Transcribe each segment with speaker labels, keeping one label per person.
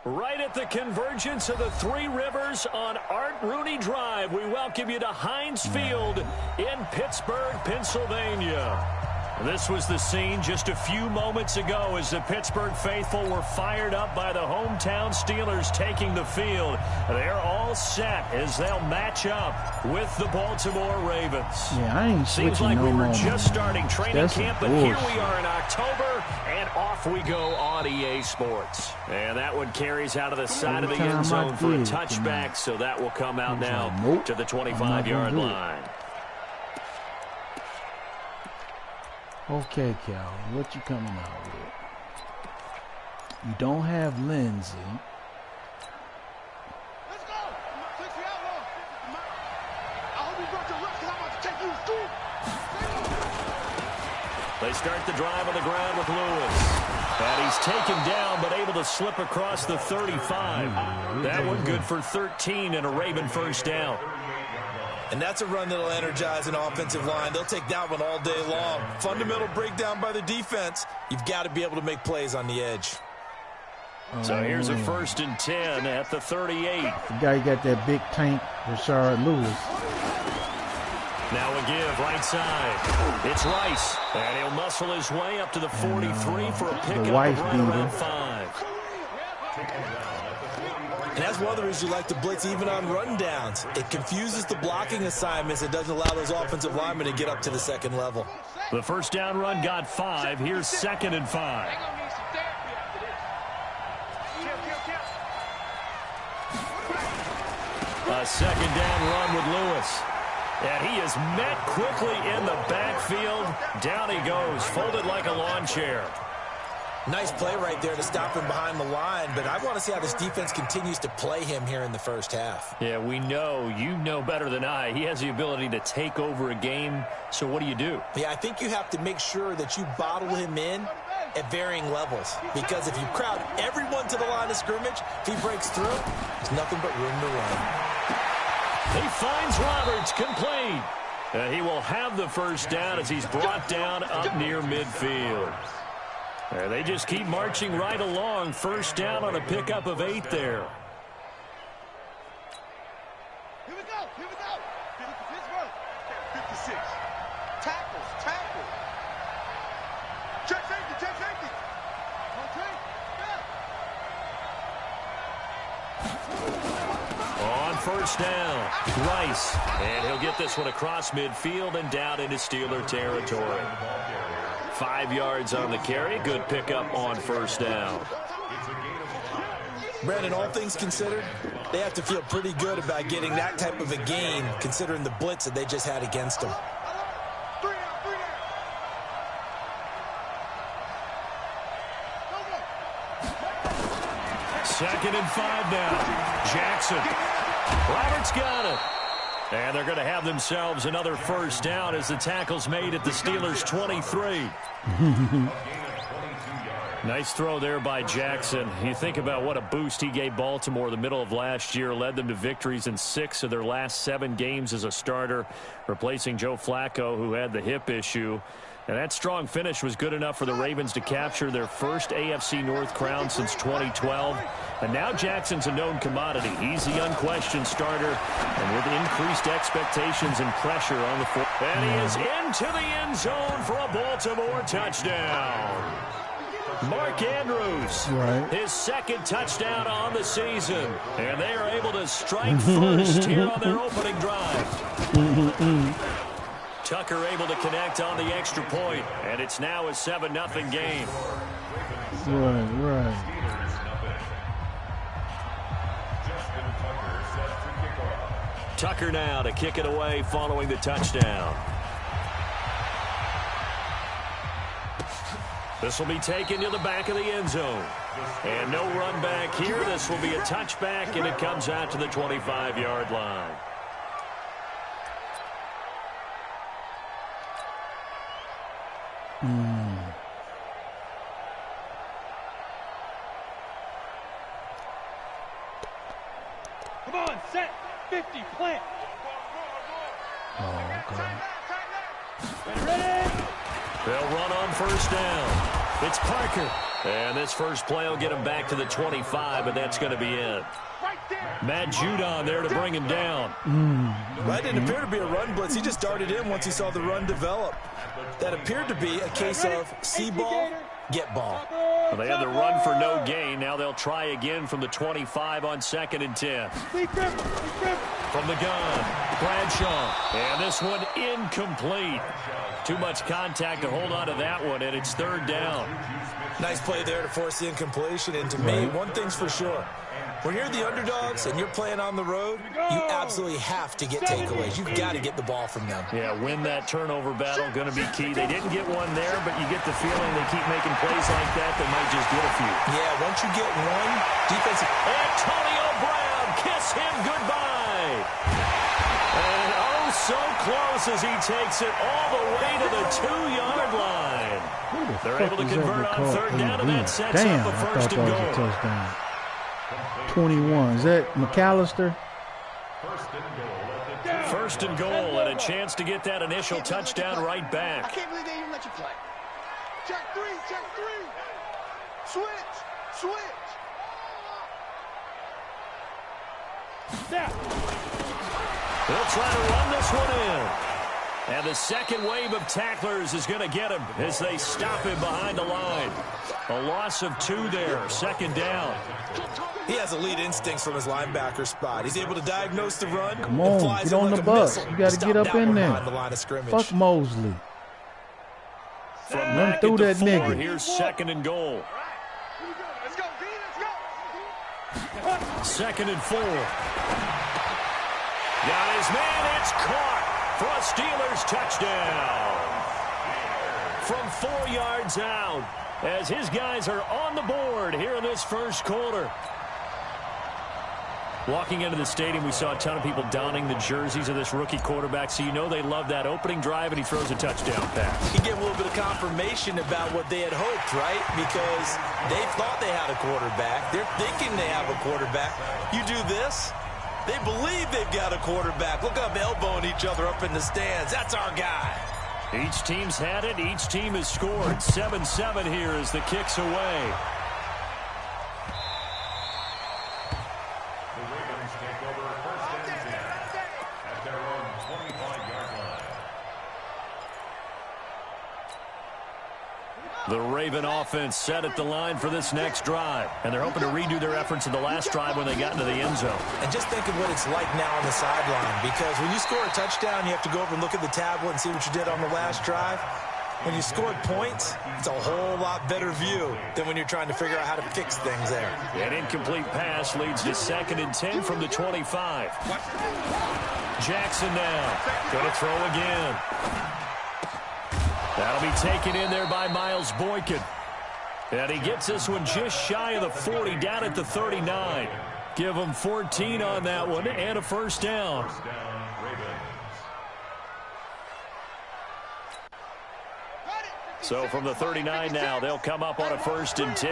Speaker 1: Right at the convergence of the Three Rivers on Art Rooney Drive, we welcome you to Heinz Field in Pittsburgh, Pennsylvania. This was the scene just a few moments ago as the Pittsburgh faithful were fired up by the hometown Steelers taking the field. They're all set as they'll match up with the Baltimore Ravens.
Speaker 2: Yeah, I ain't switching
Speaker 1: Seems like
Speaker 2: no
Speaker 1: we were
Speaker 2: more,
Speaker 1: just starting training camp, but
Speaker 2: bullshit.
Speaker 1: here we are in October, and off we go on EA Sports. And that one carries out of the side of the end zone for a touchback, so that will come out now to the 25-yard line.
Speaker 2: Okay, Cal, what you coming out with? You don't have Lindsey.
Speaker 3: Let's go! Take the outlaw. I hope you brought your reps because I'm about to take you through.
Speaker 1: They start the drive on the ground with Lewis. And he's taken down but able to slip across the 35. That one good for 13 and a Raven first down.
Speaker 4: And that's a run that'll energize an offensive line. They'll take that one all day long. Fundamental breakdown by the defense. You've got to be able to make plays on the edge.
Speaker 1: So here's a 1st and 10 at the 38.
Speaker 2: The guy got that big tank, Rashard Lewis.
Speaker 1: Now a give right side. It's Rice. And he'll muscle his way up to the 43 for a pickup of right around 5.
Speaker 4: And that's one of the reasons you like to blitz even on run downs. It confuses the blocking assignments. It doesn't allow those offensive linemen to get up to the second level.
Speaker 1: The first down run got 5. Here's 2nd and 5. A 2nd down run with Lewis. And he is met quickly in the backfield. Down he goes, folded like a lawn chair.
Speaker 4: Nice play right there to stop him behind the line, but I want to see how this defense continues to play him here in the first half.
Speaker 1: Yeah, we know, you know better than I, he has the ability to take over a game, so what do you do?
Speaker 4: Yeah, I think you have to make sure that you bottle him in at varying levels, because if you crowd everyone to the line of scrimmage, if he breaks through, there's nothing but room to run.
Speaker 1: He finds Roberts, complete. He will have the first down as he's brought down up near midfield. They just keep marching right along. First down on a pickup of 8 there.
Speaker 3: Here we go. Here we go. Pittsburgh. 56. Tackles. Check safety. Okay.
Speaker 1: Yeah. On first down, Rice. And he'll get this one across midfield and down into Steeler territory. 5 yards on the carry. Good pickup on first down.
Speaker 4: Brandon, all things considered, they have to feel pretty good about getting that type of a gain, considering the blitz that they just had against them.
Speaker 1: 2nd and 5 now. Jackson. Roberts got it. And they're going to have themselves another first down as the tackle's made at the Steelers' 23. Nice throw there by Jackson. You think about what a boost he gave Baltimore the middle of last year, led them to victories in 6 of their last 7 games as a starter, replacing Joe Flacco, who had the hip issue. And that strong finish was good enough for the Ravens to capture their first AFC North crown since 2012. And now Jackson's a known commodity. He's the unquestioned starter, and with increased expectations and pressure on the floor. And he is into the end zone for a Baltimore touchdown. Mark Andrews, his 2nd touchdown on the season. And they are able to strike first here on their opening drive. Tucker able to connect on the extra point, and it's now a 7-0 game.
Speaker 2: Right.
Speaker 1: Tucker now to kick it away following the touchdown. This will be taken to the back of the end zone. And no run back here. This will be a touchback, and it comes out to the 25-yard line.
Speaker 3: Come on, set. 50, plant.
Speaker 2: Oh, okay.
Speaker 3: Ready?
Speaker 1: They'll run on first down. It's Parker. And this first play will get him back to the 25, but that's going to be it. Matt Judon there to bring him down.
Speaker 4: That didn't appear to be a run blitz. He just darted in once he saw the run develop. That appeared to be a case of see ball, get ball.
Speaker 1: Well, they had the run for no gain. Now they'll try again from the 25 on 2nd and 10. From the gun, Bradshaw. And this one incomplete. Too much contact to hold on to that one, and it's 3rd down.
Speaker 4: Nice play there to force the incompletion. And to me, one thing's for sure. When you're the underdogs and you're playing on the road, you absolutely have to get takeaways. You've got to get the ball from them.
Speaker 1: Yeah, win that turnover battle, going to be key. They didn't get one there, but you get the feeling they keep making plays like that, they might just get a few.
Speaker 4: Yeah, once you get one, defensive.
Speaker 1: Antonio Brown, kiss him goodbye. And oh, so close as he takes it all the way to the 2-yard line. They're able to convert on 3rd down, and that sets up the 1st and goal.
Speaker 2: Touchdown. 21. Is that McAllister?
Speaker 1: 1st and goal, and a chance to get that initial touchdown right
Speaker 3: I
Speaker 1: back.
Speaker 3: can't believe they even let you play. Check 3, check 3. Switch.
Speaker 1: They'll try to run this one in. And the second wave of tacklers is going to get him as they stop him behind the line. A loss of 2 there, 2nd down.
Speaker 4: He has elite instincts from his linebacker spot. He's able to diagnose the run.
Speaker 2: Come on, get on the bus. You got to get up in there. Fuck Mosley.
Speaker 1: From
Speaker 2: Run
Speaker 1: back
Speaker 2: through
Speaker 1: at the
Speaker 2: that
Speaker 1: 4,
Speaker 2: nigga.
Speaker 1: here's 2nd and goal.
Speaker 3: Let's go, B, let's go.
Speaker 1: 2nd and 4. Got his man, it's caught for a Steelers touchdown. From 4 yards out, as his guys are on the board here in this first quarter. Walking into the stadium, we saw a ton of people donning the jerseys of this rookie quarterback, so you know they love that opening drive, and he throws a touchdown pass.
Speaker 4: He gave a little bit of confirmation about what they had hoped, right? Because they thought they had a quarterback. They're thinking they have a quarterback. You do this, they believe they've got a quarterback. Look up, elbowing each other up in the stands. That's our guy.
Speaker 1: Each team's had it. Each team has scored. 7-7 here as the kick's away.
Speaker 5: The Ravens take over 1st and 10 at their own 25-yard line.
Speaker 1: The Raven offense set at the line for this next drive. And they're hoping to redo their efforts in the last drive when they got into the end zone.
Speaker 4: And just think of what it's like now on the sideline. Because when you score a touchdown, you have to go over and look at the tablet and see what you did on the last drive. When you scored points, it's a whole lot better view than when you're trying to figure out how to fix things there.
Speaker 1: An incomplete pass leads to 2nd and 10 from the 25. Jackson now. Going to throw again. That'll be taken in there by Miles Boykin. And he gets this one just shy of the 40, down at the 39. Give him 14 on that one and a 1st down. So from the 39 now, they'll come up on a 1st and 10.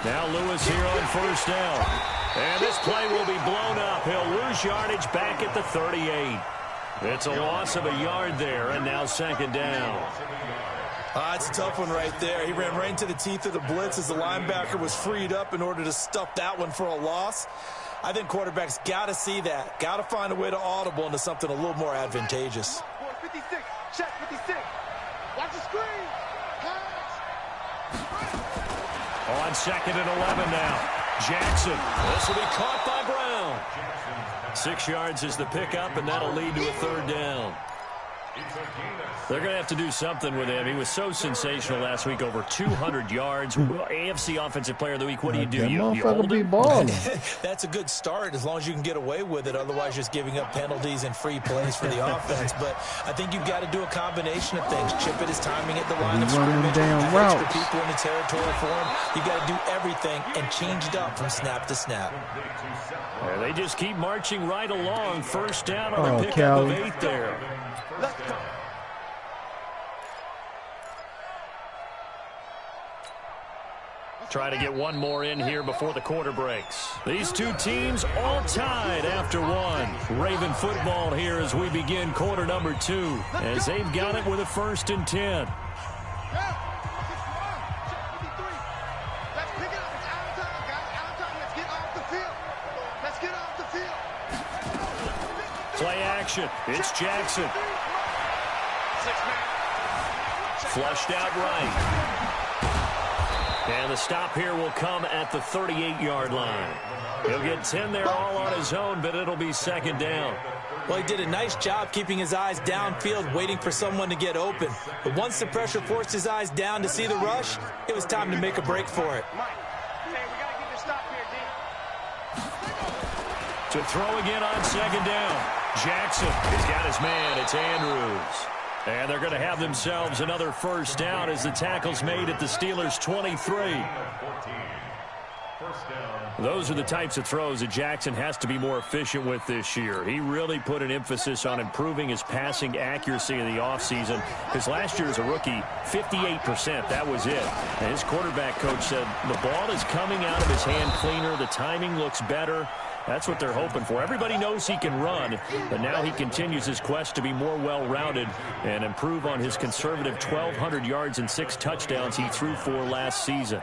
Speaker 1: Now Lewis here on 1st down. And this play will be blown up. He'll lose yardage back at the 38. It's a loss of a yard there, and now 2nd down.
Speaker 4: It's a tough one right there. He ran right into the teeth of the blitz as the linebacker was freed up in order to stuff that one for a loss. I think quarterbacks got to see that. Got to find a way to audible into something a little more advantageous.
Speaker 3: 56, check 56. Watch the screen.
Speaker 1: On 2nd and 11 now. Jackson. This will be caught by Brown. 6 yards is the pickup, and that'll lead to a 3rd down. They're going to have to do something with him. He was so sensational last week, over 200 yards. AFC Offensive Player of the Week, what do? You hold
Speaker 2: be
Speaker 1: him?
Speaker 2: balling.
Speaker 4: That's a good start as long as you can get away with it. Otherwise, just giving up penalties and free plays for the offense. But I think you've got to do a combination of things. Chip it his timing at the line of scrimmage. Have extra people in the territory for him. You've got to do everything and change it up from snap to snap.
Speaker 1: Yeah, they just keep marching right along. 1st down on a pickup of 8 there.
Speaker 3: Let's go.
Speaker 1: Try to get one more in here before the quarter breaks. These two teams all tied after one. Raven football here as we begin quarter number 2, as they've got it with a 1st and 10. Play action. It's Jackson. Flushed out right. And the stop here will come at the 38-yard line. He'll get 10 there all on his own, but it'll be 2nd down.
Speaker 4: Well, he did a nice job keeping his eyes downfield, waiting for someone to get open. But once the pressure forced his eyes down to see the rush, it was time to make a break for it.
Speaker 1: To throw again on 2nd down. Jackson has got his man. It's Andrews. And they're going to have themselves another 1st down as the tackle's made at the Steelers' 23. Those are the types of throws that Jackson has to be more efficient with this year. He really put an emphasis on improving his passing accuracy in the offseason, because last year as a rookie, 58%, that was it. And his quarterback coach said the ball is coming out of his hand cleaner, the timing looks better. That's what they're hoping for. Everybody knows he can run, but now he continues his quest to be more well-rounded and improve on his conservative 1,200 yards and 6 touchdowns he threw for last season.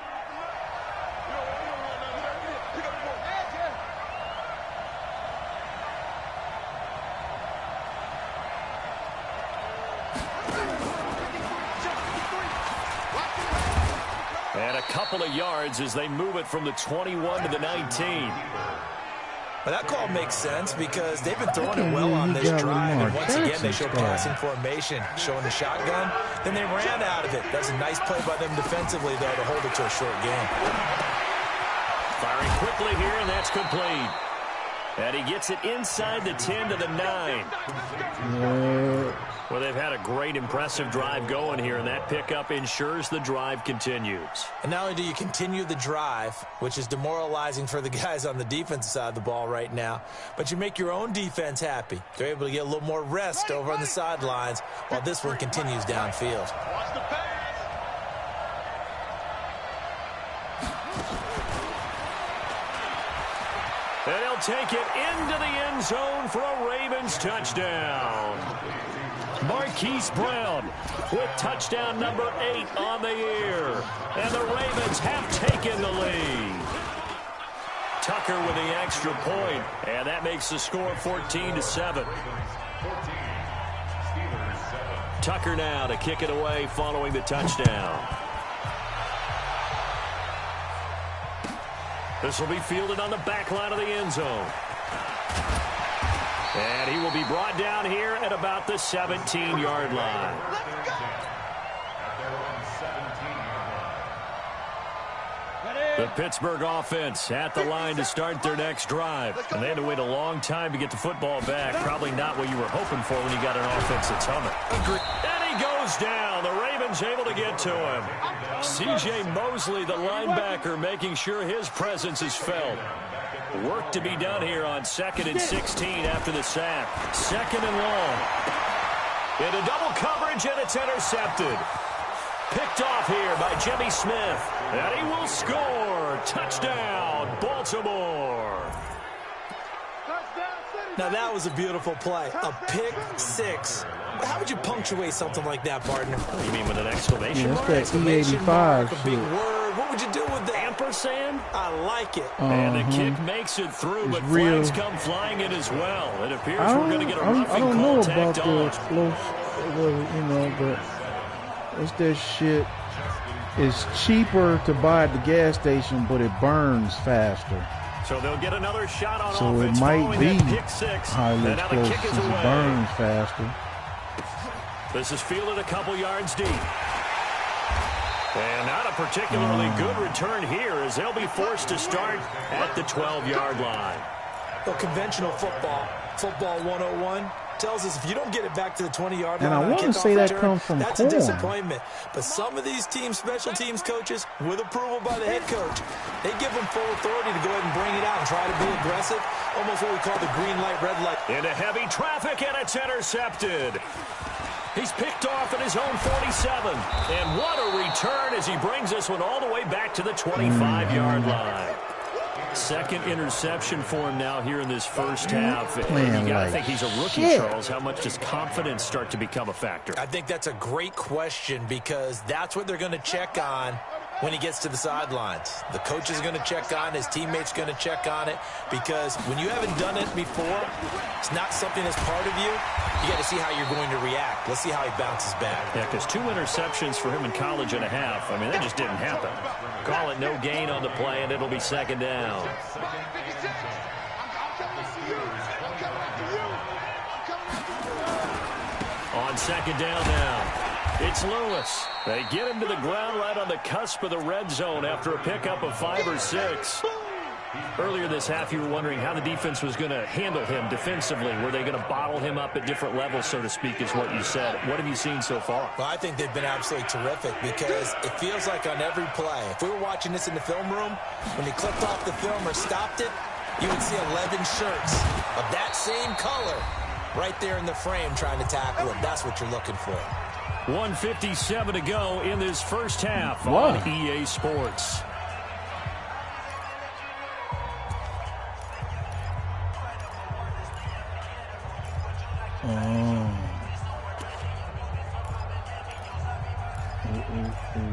Speaker 1: And a couple of yards as they move it from the 21 to the 19.
Speaker 4: Well, that call makes sense because they've been throwing it well on this drive. And once again, they show passing formation, showing the shotgun. Then they ran out of it. That's a nice play by them defensively, though, to hold it to a short game.
Speaker 1: Firing quickly here, and that's complete. And he gets it inside the 10 to the 9. Well, they've had a great, impressive drive going here, and that pickup ensures the drive continues.
Speaker 4: And not only do you continue the drive, which is demoralizing for the guys on the defensive side of the ball right now, but you make your own defense happy. They're able to get a little more rest over on the sidelines while this one continues downfield.
Speaker 3: Watch the pass.
Speaker 1: And he'll take it into the end zone for a Ravens touchdown. Marquise Brown with touchdown number 8 on the year. And the Ravens have taken the lead. Tucker with the extra point, and that makes the score 14-7. Tucker now to kick it away following the touchdown. This will be fielded on the back line of the end zone. And he will be brought down here at about the 17-yard line. The Pittsburgh offense at the line to start their next drive. And they had to wait a long time to get the football back. Probably not what you were hoping for when you got an offense that's humming. And he goes down. The Ravens able to get to him. C.J. Mosley, the linebacker, making sure his presence is felt. Work to be done here on 2nd and 16 after the sack. 2nd and long. Into double coverage, and it's intercepted. Picked off here by Jimmy Smith. And he will score. Touchdown, Baltimore.
Speaker 4: Now that was a beautiful play. A pick 6. How would you punctuate something like that, partner?
Speaker 1: You mean with an exclamation mark?
Speaker 2: That's that E85
Speaker 4: a big word. What would you do with that?
Speaker 1: Ampersand?
Speaker 4: I like it.
Speaker 1: And the kick makes it through, but flags come flying in as well. It appears we're going to get a roughing call.
Speaker 2: I don't know about
Speaker 1: tacked
Speaker 2: the
Speaker 1: on.
Speaker 2: explosive, but what's that shit? It's cheaper to buy at the gas station, but it burns faster.
Speaker 1: So they'll get another shot on
Speaker 2: So
Speaker 1: offense.
Speaker 2: it might be
Speaker 1: pick 6.
Speaker 2: highly
Speaker 1: And now the
Speaker 2: explosive
Speaker 1: kick is
Speaker 2: since it
Speaker 1: away.
Speaker 2: burns faster.
Speaker 1: This is fielded a couple yards deep. And not a particularly good return here, as they'll be forced to start at the 12-yard line.
Speaker 4: Well, conventional football 101, tells us if you don't get it back to the 20-yard line,
Speaker 2: And I want to say that comes from
Speaker 4: that's
Speaker 2: Corn.
Speaker 4: a disappointment. But some of these teams, special teams coaches, with approval by the head coach, they give them full authority to go ahead and bring it out and try to be aggressive, almost what we call the green light, red light.
Speaker 1: Into heavy traffic, and it's intercepted. He's picked off at his own 47. And what a return as he brings this one all the way back to the 25-yard line. Second interception for him now here in this first half. You got to think he's a rookie, Charles. How much does confidence start to become a factor?
Speaker 4: I think that's a great question because that's what they're going to check on when he gets to the sidelines. The coach is going to check on it. His teammate's going to check on it because when you haven't done it before, it's not something that's part of you. You got to see how you're going to react. Let's see how he bounces back.
Speaker 1: Yeah, because 2 interceptions for him in college and a half. I mean, that just didn't happen. Call it no gain on the play, and it'll be second down. On second down now. It's Lewis. They get him to the ground right on the cusp of the red zone after a pickup of 5 or 6. Earlier this half, you were wondering how the defense was going to handle him defensively. Were they going to bottle him up at different levels, so to speak, is what you said. What have you seen so far?
Speaker 4: Well, I think they've been absolutely terrific because it feels like on every play, if we were watching this in the film room, when he clicked off the film or stopped it, you would see 11 shirts of that same color right there in the frame trying to tackle him. That's what you're looking for.
Speaker 1: 1:57 to go in this first half on EA Sports.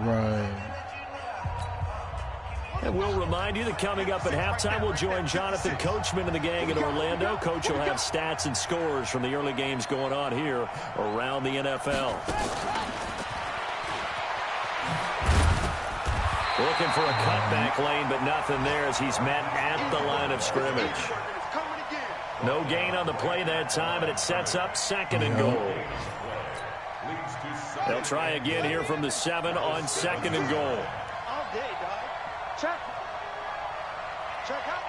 Speaker 2: Right.
Speaker 1: And we'll remind you that coming up at halftime, we'll join Jonathan Coachman and the gang in Orlando. Coach will have stats and scores from the early games going on here around the NFL. Looking for a cutback lane, but nothing there as he's met at the line of scrimmage. No gain on the play that time, and it sets up second and goal. They'll try again here from the 7 on second and goal.
Speaker 3: All day, dog. Check. Check out.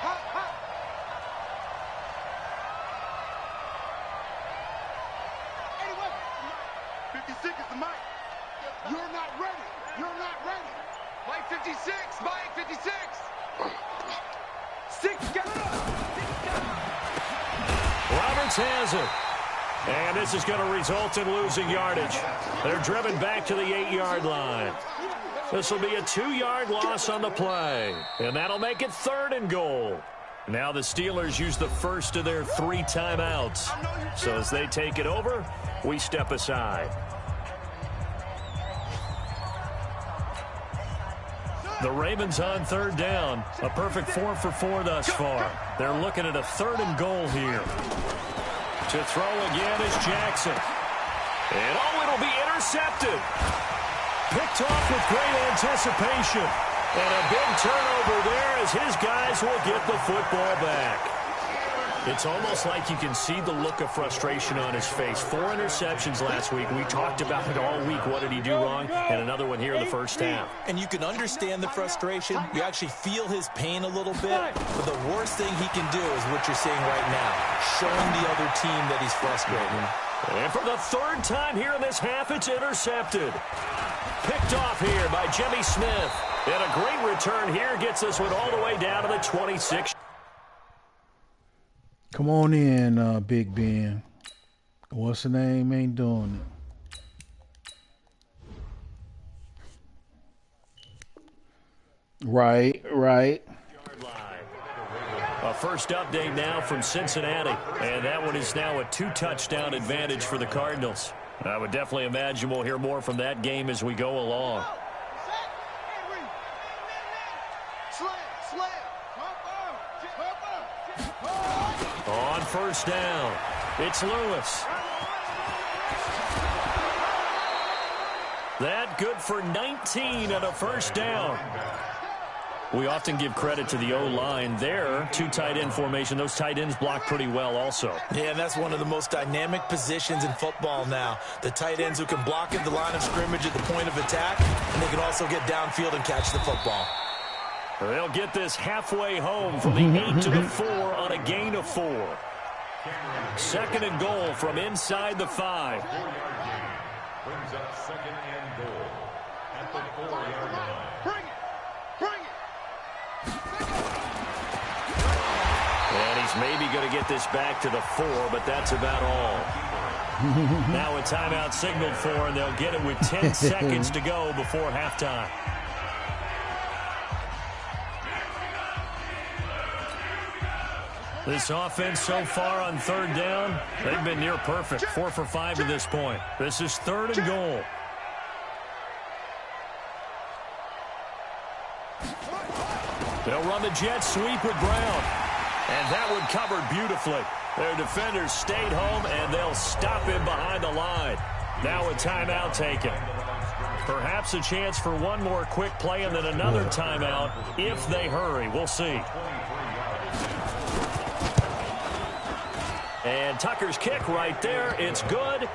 Speaker 3: Hot, hot. Anyway, 56 is the mic. You're not ready. You're not ready. Mike 56. Mike 56. 6 got up.
Speaker 1: Roberts has it. And this is going to result in losing yardage. They're driven back to the 8-yard line. This will be a 2-yard loss on the play. And that'll make it third and goal. Now the Steelers use the first of their 3 timeouts. So as they take it over, we step aside. The Ravens on third down. A perfect 4 for 4 thus far. They're looking at a third and goal here. To throw again is Jackson. And it'll be intercepted. Picked off with great anticipation. And a big turnover there as his guys will get the football back. It's almost like you can see the look of frustration on his face. 4 interceptions last week. We talked about it all week. What did he do wrong? And another one here in the first half.
Speaker 4: And you can understand the frustration. You actually feel his pain a little bit. But the worst thing he can do is what you're seeing right now, showing the other team that he's frustrated.
Speaker 1: And for the 3rd time here in this half, it's intercepted. Picked off here by Jimmy Smith. And a great return here gets this one all the way down to the 26.
Speaker 2: Come on in, Big Ben. What's the name? Ain't doing it. Right.
Speaker 1: A first update now from Cincinnati. And that one is now a 2-touchdown advantage for the Cardinals. I would definitely imagine we'll hear more from that game as we go along. On first down, it's Lewis. That good for 19 and a first down. We often give credit to the O-line there. 2 tight end formation. Those tight ends block pretty well also.
Speaker 4: Yeah, and that's one of the most dynamic positions in football now. The tight ends who can block at the line of scrimmage at the point of attack, and they can also get downfield and catch the football.
Speaker 1: They'll get this halfway home from the 8 to the 4 on a gain of 4. Second and goal from inside the 5.
Speaker 5: Brings up second and goal at the 4-yard line.
Speaker 3: Bring it.
Speaker 1: And he's maybe going to get this back to the 4, but that's about all. Now a timeout signaled for, and they'll get it with 10 seconds to go before halftime. This offense so far on third down, they've been near perfect. 4 for 5 to this point. This is 3rd and goal. They'll run the jet sweep with Brown. And that one covered beautifully. Their defenders stayed home, and they'll stop him behind the line. Now a timeout taken. Perhaps a chance for one more quick play and then another timeout if they hurry. We'll see. And Tucker's kick right there. It's good.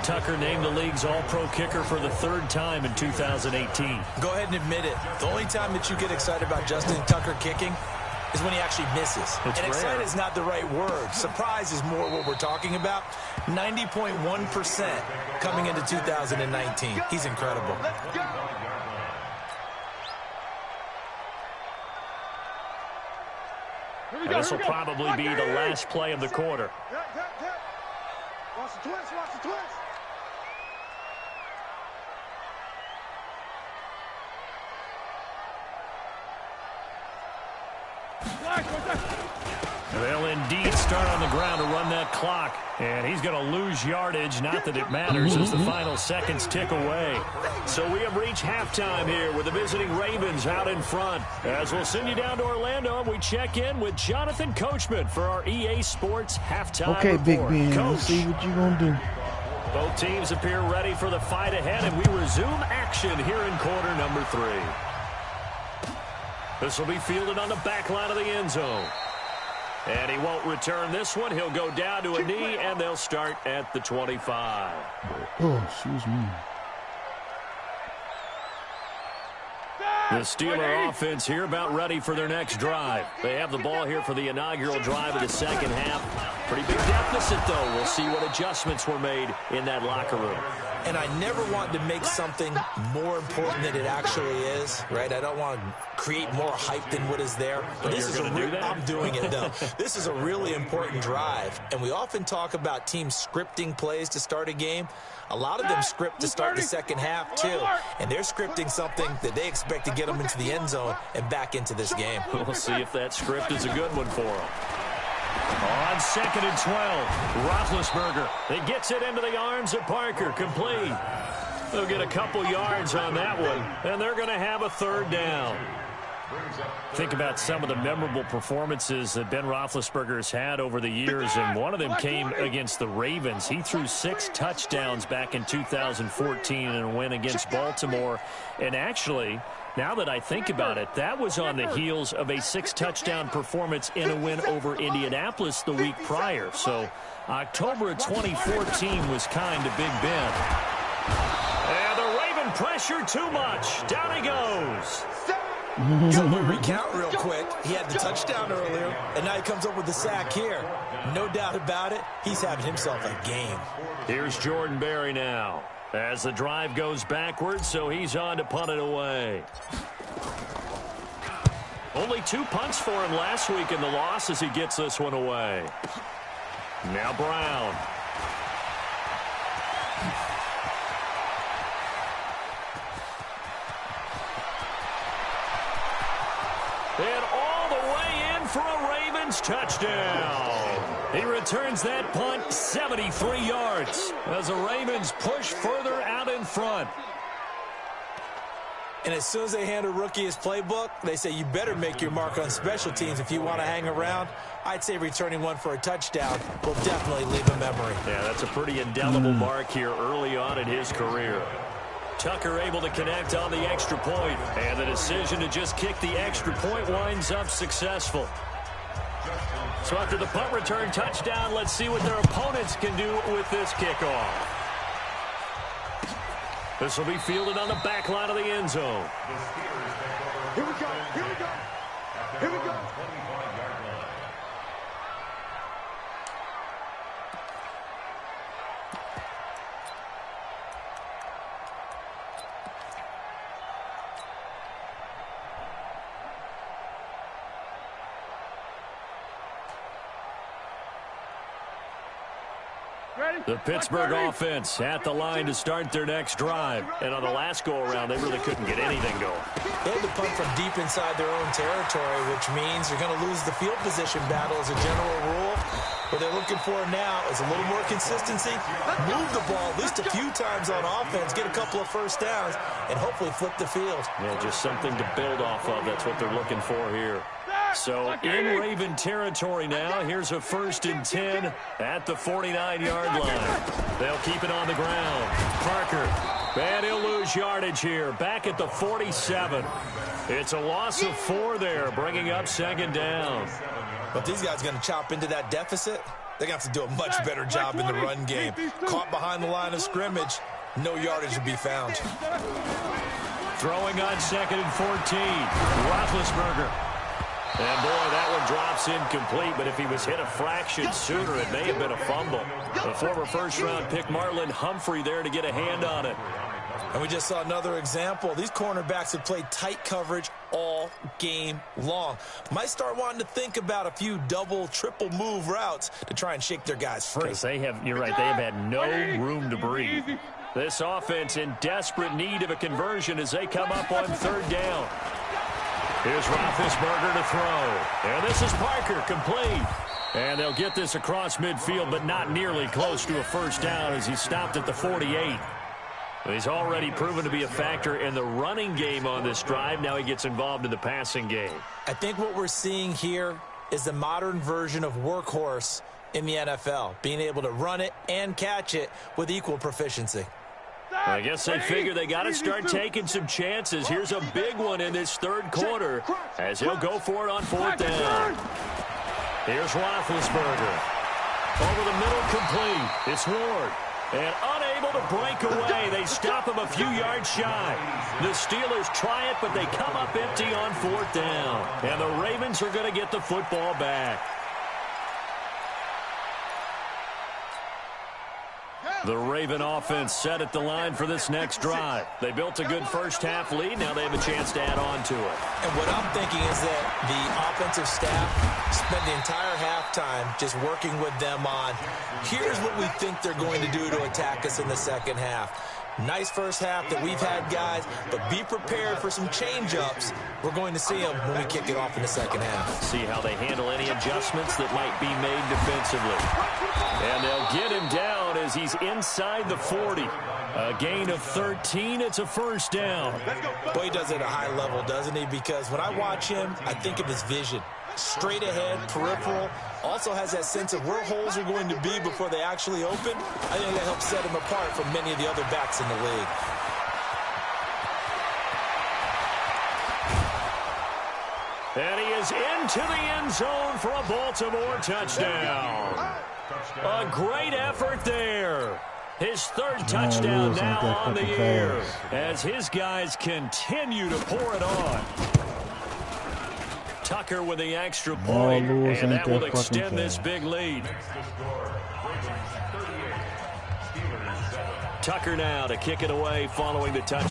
Speaker 1: Tucker named the league's all-pro kicker for the 3rd time in 2018.
Speaker 4: Go ahead and admit it. The only time that you get excited about Justin Tucker kicking is when he actually misses.
Speaker 1: It's
Speaker 4: and
Speaker 1: rare.
Speaker 4: excited is not the right word. Surprise is more what we're talking about. 90.1% coming into 2019. He's incredible.
Speaker 3: Let's go.
Speaker 1: And this will probably be the last play of the quarter.
Speaker 3: Watch the twist, watch the twist.
Speaker 1: They'll indeed start on the ground to run that clock. And he's going to lose yardage. Not that it matters as the final seconds tick away. So we have reached halftime here with the visiting Ravens out in front. As we'll send you down to Orlando, and we check in with Jonathan Coachman for our EA Sports halftime
Speaker 2: Okay,
Speaker 1: report.
Speaker 2: Big Ben,
Speaker 1: Coach,
Speaker 2: let's see what you're going to do.
Speaker 1: both teams appear ready for the fight ahead, and we resume action here in quarter number 3. This will be fielded on the back line of the end zone. And he won't return this one. He'll go down to a knee, and they'll start at the 25.
Speaker 2: Oh, excuse me.
Speaker 1: The Steeler offense here about ready for their next drive. They have the ball here for the inaugural drive of the second half. Pretty big deficit, though. We'll see what adjustments were made in that locker room.
Speaker 4: And I never want to make something more important than it actually is, right? I don't want to create more hype than what is there. But this is I'm doing it, though. This is a really important drive. And we often talk about teams scripting plays to start a game. A lot of them script to start the second half, too. And they're scripting something that they expect to get them into the end zone and back into this game.
Speaker 1: We'll see if that script is a good one for them. On 2nd and 12, Roethlisberger. He gets it into the arms of Parker. Complete. They'll get a couple yards on that one, and they're going to have a 3rd down. Think about some of the memorable performances that Ben Roethlisberger has had over the years, and one of them came against the Ravens. He threw 6 touchdowns back in 2014 in a win against Baltimore. And actually, now that I think about it, that was on the heels of a 6-touchdown performance in a win over Indianapolis the week prior. So October of 2014 was kind to Big Ben. And the Raven pressure too much. Down he goes.
Speaker 4: Go recount real quick. He had the touchdown earlier, and now he comes up with the sack here. No doubt about it, he's having himself a game.
Speaker 1: Here's Jordan Berry now as the drive goes backwards, so he's on to punt it away. Only 2 punts for him last week in the loss as he gets this one away. Now Brown. And all the way in for a Ravens touchdown. He returns that punt 73 yards as the Ravens push further out in front.
Speaker 4: And as soon as they hand a rookie his playbook, they say you better make your mark on special teams if you want to hang around. I'd say returning one for a touchdown will definitely leave a memory.
Speaker 1: Yeah, that's a pretty indelible mark here early on in his career. Tucker able to connect on the extra point, and the decision to just kick the extra point winds up successful. So after the punt return touchdown, let's see what their opponents can do with this kickoff. This will be fielded on the back line of the end zone.
Speaker 3: Here we go, here we go, here we go.
Speaker 6: Ready?
Speaker 1: The Pittsburgh offense at the line to start their next drive. And on the last go-around, they really couldn't get anything going.
Speaker 4: They had to punt from deep inside their own territory, which means you're going to lose the field position battle as a general rule. What they're looking for now is a little more consistency, move the ball at least a few times on offense, get a couple of first downs, and hopefully flip the field.
Speaker 1: Yeah, just something to build off of. That's what they're looking for here. So in Raven territory now, here's a 1st and 10 at the 49-yard line. They'll keep it on the ground. Parker, and he'll lose yardage here. Back at the 47. It's a loss of 4 there, bringing up 2nd down.
Speaker 4: But these guys are going to chop into that deficit. They're going to have to do a much better job in the run game. Caught behind the line of scrimmage, no yardage to be found.
Speaker 1: Throwing on 2nd and 14. Roethlisberger. And boy, that one drops incomplete, but if he was hit a fraction sooner, it may have been a fumble. The former first-round pick Marlon Humphrey there to get a hand on it.
Speaker 4: And we just saw another example. These cornerbacks have played tight coverage all game long. Might start wanting to think about a few double, triple move routes to try and shake their guys free.
Speaker 1: You're right, they have had no room to breathe. This offense in desperate need of a conversion as they come up on 3rd down. Here's Roethlisberger to throw. And this is Parker, complete. And they'll get this across midfield, but not nearly close to a first down as he stopped at the 48. He's already proven to be a factor in the running game on this drive. Now he gets involved in the passing game.
Speaker 4: I think what we're seeing here is the modern version of workhorse in the NFL, being able to run it and catch it with equal proficiency.
Speaker 1: I guess they figure they got to start taking some chances. Here's a big one in this 3rd quarter as he'll go for it on 4th down. Here's Roethlisberger. Over the middle, complete. It's Ward. And unable to break away. They stop him a few yards shy. The Steelers try it, but they come up empty on 4th down. And the Ravens are going to get the football back. The Raven offense set at the line for this next drive. They built a good first-half lead. Now they have a chance to add on to it.
Speaker 4: And what I'm thinking is that the offensive staff spent the entire halftime just working with them on, here's what we think they're going to do to attack us in the second half. Nice first half that we've had, guys, but be prepared for some change-ups. We're going to see them when we kick it off in the second half.
Speaker 1: See how they handle any adjustments that might be made defensively. And they'll get him down as he's inside the 40. A gain of 13. It's a first down.
Speaker 4: Boy, he does it at a high level, doesn't he? Because when I watch him, I think of his vision. Straight ahead, peripheral. Also has that sense of where holes are going to be before they actually open. I think that helps set him apart from many of the other backs in the league.
Speaker 1: And he is into the end zone for a Baltimore touchdown. A great effort there. His 3rd touchdown now on the year as his guys continue to pour it on. Tucker with the extra point, and that will extend this big lead. Tucker now to kick it away following the touchdown.